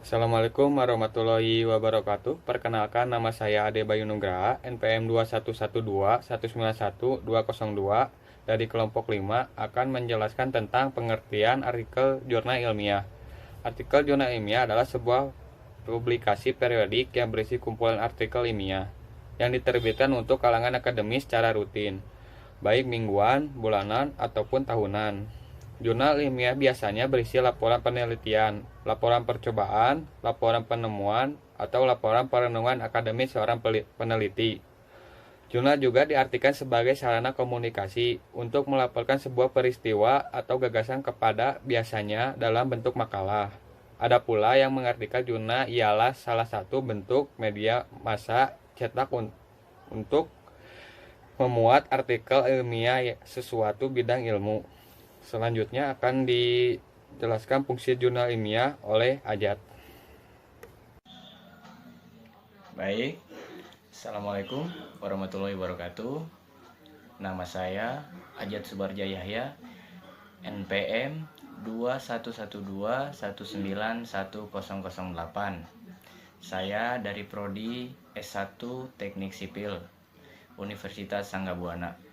Assalamualaikum warahmatullahi wabarakatuh. Perkenalkan, nama saya Ade Bayu Nugraha, NPM 2112191202 dari kelompok 5 akan menjelaskan tentang pengertian artikel jurnal ilmiah. Artikel jurnal ilmiah adalah sebuah publikasi periodik yang berisi kumpulan artikel ilmiah yang diterbitkan untuk kalangan akademis secara rutin, baik mingguan, bulanan, ataupun tahunan. Jurnal ilmiah biasanya berisi laporan penelitian, laporan percobaan, laporan penemuan, atau laporan perenungan akademis seorang peneliti. Jurnal juga diartikan sebagai sarana komunikasi untuk melaporkan sebuah peristiwa atau gagasan kepada biasanya dalam bentuk makalah. Ada pula yang mengartikan jurnal ialah salah satu bentuk media massa cetak untuk memuat artikel ilmiah sesuatu bidang ilmu. Selanjutnya akan dijelaskan fungsi jurnal ilmiah oleh Ajat. Baik, Assalamualaikum warahmatullahi wabarakatuh. Nama saya Ajat Subarja Yahya, NPM 2112191008. Saya dari Prodi S1 Teknik Sipil Universitas Sanggabuana.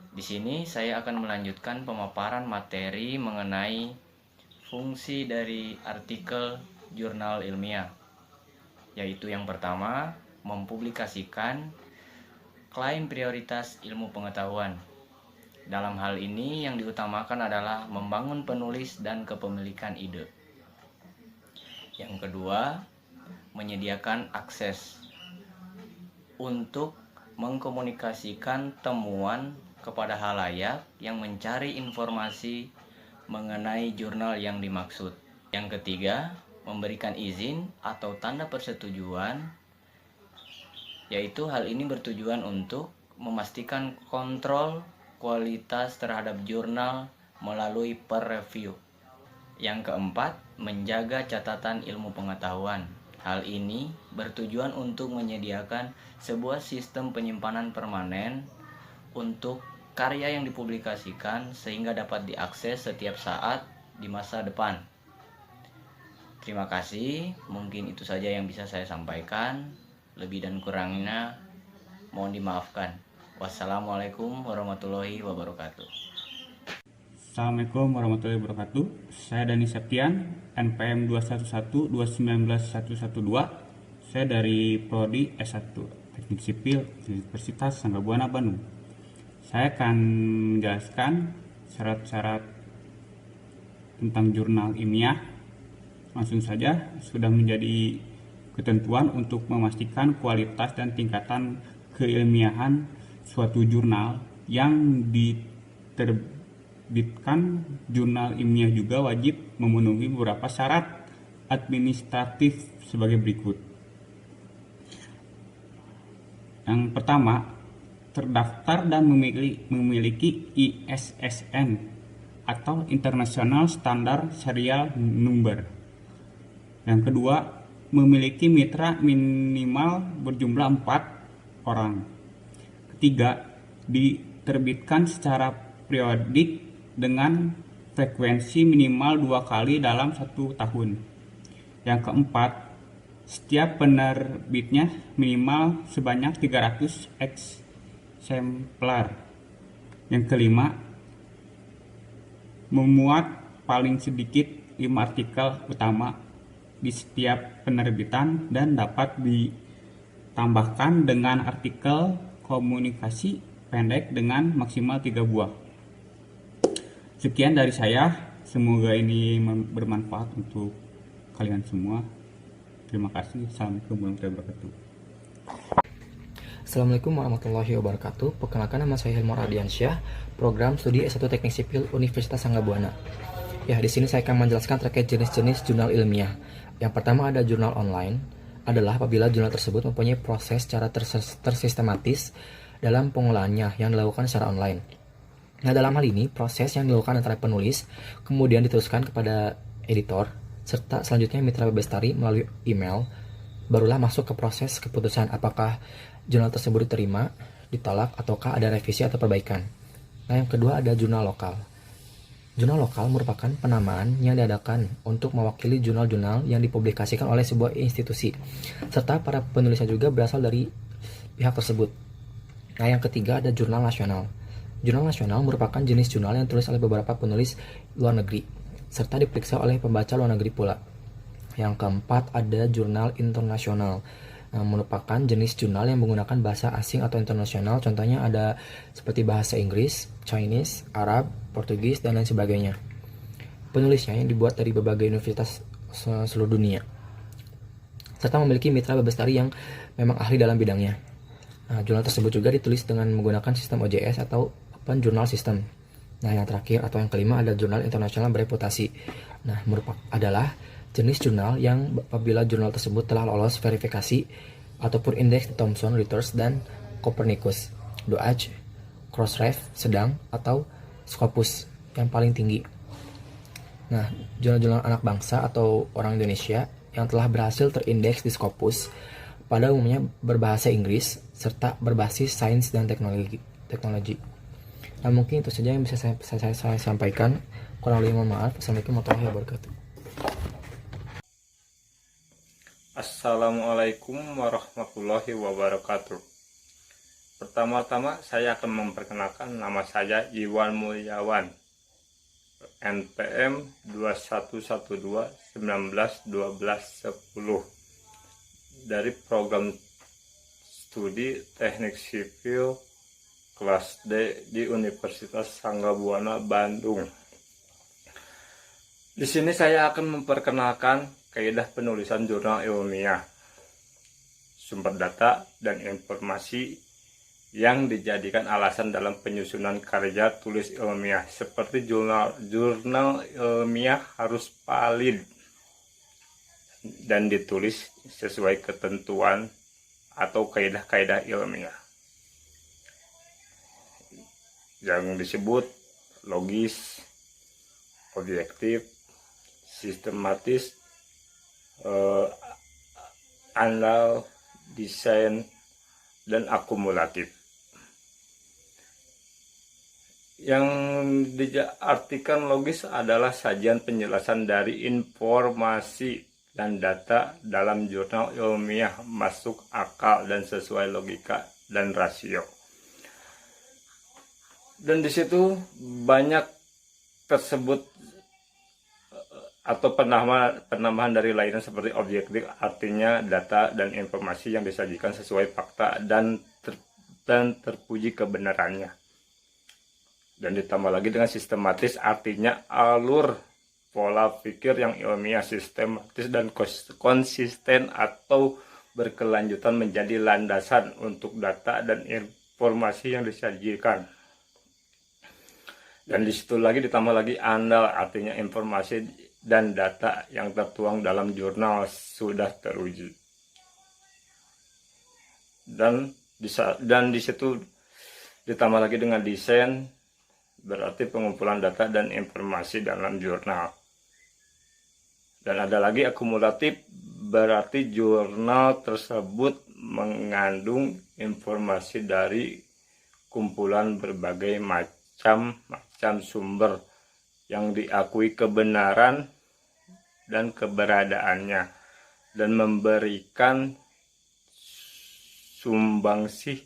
Di sini saya akan melanjutkan pemaparan materi mengenai fungsi dari artikel jurnal ilmiah, yaitu yang pertama, mempublikasikan klaim prioritas ilmu pengetahuan. Dalam hal ini yang diutamakan adalah membangun penulis dan kepemilikan ide. Yang kedua, menyediakan akses untuk mengkomunikasikan temuan kepada halayak yang mencari informasi mengenai jurnal yang dimaksud. Yang ketiga, memberikan izin atau tanda persetujuan, yaitu hal ini bertujuan untuk memastikan kontrol kualitas terhadap jurnal melalui peer review. Yang keempat, menjaga catatan ilmu pengetahuan. Hal ini bertujuan untuk menyediakan sebuah sistem penyimpanan permanen untuk karya yang dipublikasikan sehingga dapat diakses setiap saat di masa depan. Terima kasih, mungkin itu saja yang bisa saya sampaikan. Lebih dan kurangnya mohon dimaafkan. Wassalamualaikum warahmatullahi wabarakatuh. Assalamualaikum warahmatullahi wabarakatuh. Saya Dani Septian, NPM 2112191112. Saya dari Prodi S1 Teknik Sipil Universitas Sanggabuana, Bandung. Saya akan menjelaskan syarat-syarat tentang jurnal ilmiah. Langsung saja, sudah menjadi ketentuan untuk memastikan kualitas dan tingkatan keilmiahan suatu jurnal yang diterbitkan. Jurnal ilmiah juga wajib memenuhi beberapa syarat administratif sebagai berikut. Yang pertama, terdaftar dan memiliki ISSN atau International Standard Serial Number. Yang kedua, memiliki mitra minimal berjumlah 4 orang. Ketiga, diterbitkan secara periodik dengan frekuensi minimal 2 kali dalam 1 tahun. Yang keempat, setiap penerbitnya minimal sebanyak 300 eksemplar. Yang kelima, memuat paling sedikit 5 artikel utama di setiap penerbitan dan dapat ditambahkan dengan artikel komunikasi pendek dengan maksimal 3 buah. Sekian dari saya, semoga ini bermanfaat untuk kalian semua. Terima kasih. Assalamualaikum warahmatullahi wabarakatuh. Assalamualaikum warahmatullahi wabarakatuh. Perkenalkan, nama saya Hilmar Ardiansyah, program studi S1 Teknik Sipil Universitas Sanggabuana. Ya, di sini saya akan menjelaskan terkait jenis-jenis jurnal ilmiah. Yang pertama ada jurnal online, adalah apabila jurnal tersebut mempunyai proses secara tersistematis dalam pengolahannya yang dilakukan secara online. Nah, dalam hal ini proses yang dilakukan antara penulis kemudian diteruskan kepada editor serta selanjutnya mitra bestari melalui email, barulah masuk ke proses keputusan apakah jurnal tersebut diterima, ditolak, ataukah ada revisi atau perbaikan. Nah, yang kedua ada jurnal lokal. Jurnal lokal merupakan penamaan yang diadakan untuk mewakili jurnal-jurnal yang dipublikasikan oleh sebuah institusi, serta para penulisnya juga berasal dari pihak tersebut. Nah, yang ketiga ada jurnal nasional. Jurnal nasional merupakan jenis jurnal yang ditulis oleh beberapa penulis luar negeri, serta diperiksa oleh pembaca luar negeri pula. Yang keempat ada jurnal internasional. Nah, merupakan jenis jurnal yang menggunakan bahasa asing atau internasional. Contohnya ada seperti bahasa Inggris, Chinese, Arab, Portugis, dan lain sebagainya. Penulisnya yang dibuat dari berbagai universitas seluruh dunia, serta memiliki mitra bestari yang memang ahli dalam bidangnya. Nah, jurnal tersebut juga ditulis dengan menggunakan sistem OJS atau Open Journal System. Nah, yang terakhir atau yang kelima ada jurnal internasional bereputasi. Nah, adalah jenis jurnal yang apabila jurnal tersebut telah lolos verifikasi ataupun indeks Thomson Reuters dan Copernicus, Doage, Crossref sedang atau Scopus yang paling tinggi. Nah, jurnal-jurnal anak bangsa atau orang Indonesia yang telah berhasil terindeks di Scopus pada umumnya berbahasa Inggris serta berbasis sains dan teknologi. Nah, mungkin itu saja yang bisa saya sampaikan. Kurang lebih mohon maaf. Assalamualaikum warahmatullahi wabarakatuh. Assalamualaikum warahmatullahi wabarakatuh. Pertama-tama saya akan memperkenalkan nama saya Iwan Mulyawan, NPM 2112191210 dari program studi Teknik Sipil kelas D di Universitas Sanggabuana Bandung. Di sini saya akan memperkenalkan kaidah penulisan jurnal ilmiah, sumber data dan informasi yang dijadikan alasan dalam penyusunan karya tulis ilmiah. Seperti jurnal ilmiah harus valid dan ditulis sesuai ketentuan atau kaidah-kaidah ilmiah yang disebut logis, objektif, sistematis, anal, desain, dan akumulatif. Yang diartikan logis adalah sajian penjelasan dari informasi dan data dalam jurnal ilmiah masuk akal dan sesuai logika dan rasio. Dan di situ banyak tersebut atau penambahan dari lainnya seperti objektif, artinya data dan informasi yang disajikan sesuai fakta dan terpuji kebenarannya. Dan ditambah lagi dengan sistematis, artinya alur pola pikir yang ilmiah, sistematis dan konsisten atau berkelanjutan menjadi landasan untuk data dan informasi yang disajikan. Dan disitu lagi ditambah lagi andal, artinya informasi dan data yang tertuang dalam jurnal sudah teruji. Dan di situ ditambah lagi dengan desain, berarti pengumpulan data dan informasi dalam jurnal. Dan ada lagi akumulatif, berarti jurnal tersebut mengandung informasi dari kumpulan berbagai macam sumber yang diakui kebenaran dan keberadaannya dan memberikan sumbangsih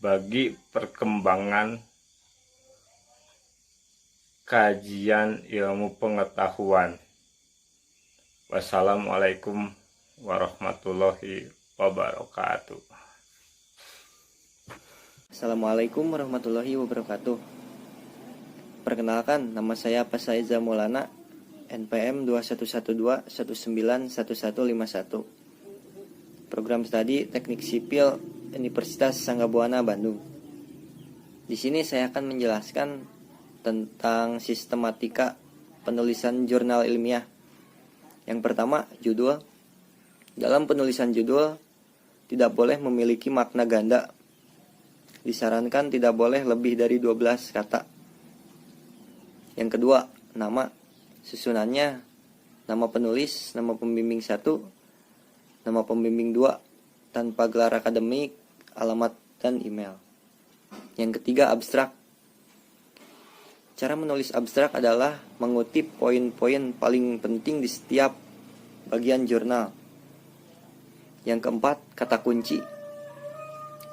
bagi perkembangan kajian ilmu pengetahuan. Wassalamualaikum warahmatullahi wabarakatuh. Assalamualaikum warahmatullahi wabarakatuh. Perkenalkan, nama saya Pasaiza Maulana, NPM 2112191151. Program studi Teknik Sipil Universitas Sanggabuana Bandung. Di sini saya akan menjelaskan tentang sistematika penulisan jurnal ilmiah. Yang pertama, judul. Dalam penulisan judul tidak boleh memiliki makna ganda. Disarankan tidak boleh lebih dari 12 kata. Yang kedua, nama. Susunannya nama penulis, nama pembimbing 1, nama pembimbing 2, tanpa gelar akademik, alamat, dan email. Yang ketiga, abstrak. Cara menulis abstrak adalah mengutip poin-poin paling penting di setiap bagian jurnal. Yang keempat, kata kunci.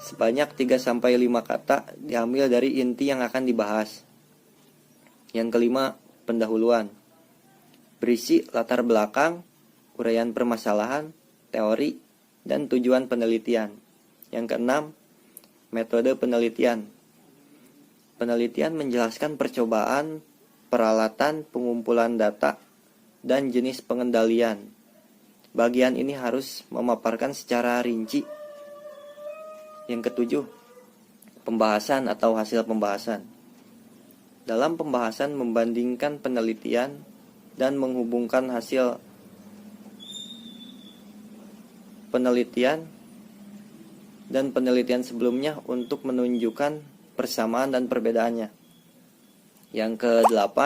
Sebanyak 3-5 kata diambil dari inti yang akan dibahas. Yang kelima, pendahuluan. Berisi latar belakang, uraian permasalahan, teori, dan tujuan penelitian. Yang keenam, metode penelitian. Penelitian menjelaskan percobaan, peralatan, pengumpulan data, dan jenis pengendalian. Bagian ini harus memaparkan secara rinci. Yang ketujuh, pembahasan atau hasil pembahasan. Dalam pembahasan membandingkan penelitian dan menghubungkan hasil penelitian dan penelitian sebelumnya untuk menunjukkan persamaan dan perbedaannya. Yang ke-8,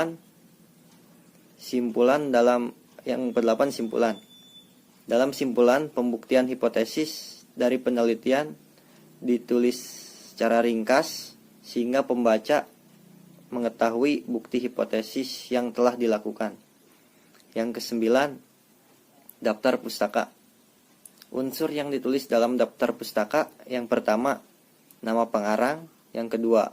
simpulan. Dalam simpulan, pembuktian hipotesis dari penelitian ditulis secara ringkas sehingga pembaca mengetahui bukti hipotesis yang telah dilakukan. Yang ke-9, daftar pustaka. Unsur yang ditulis dalam daftar pustaka, yang pertama, nama pengarang, yang kedua,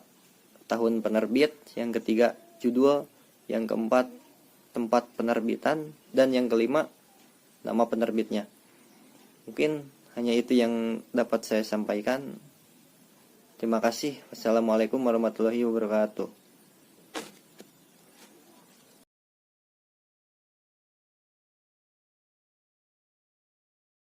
tahun penerbit, yang ketiga, judul, yang keempat, tempat penerbitan, dan yang kelima, nama penerbitnya. Mungkin hanya itu yang dapat saya sampaikan. Terima kasih. Wassalamualaikum warahmatullahi wabarakatuh.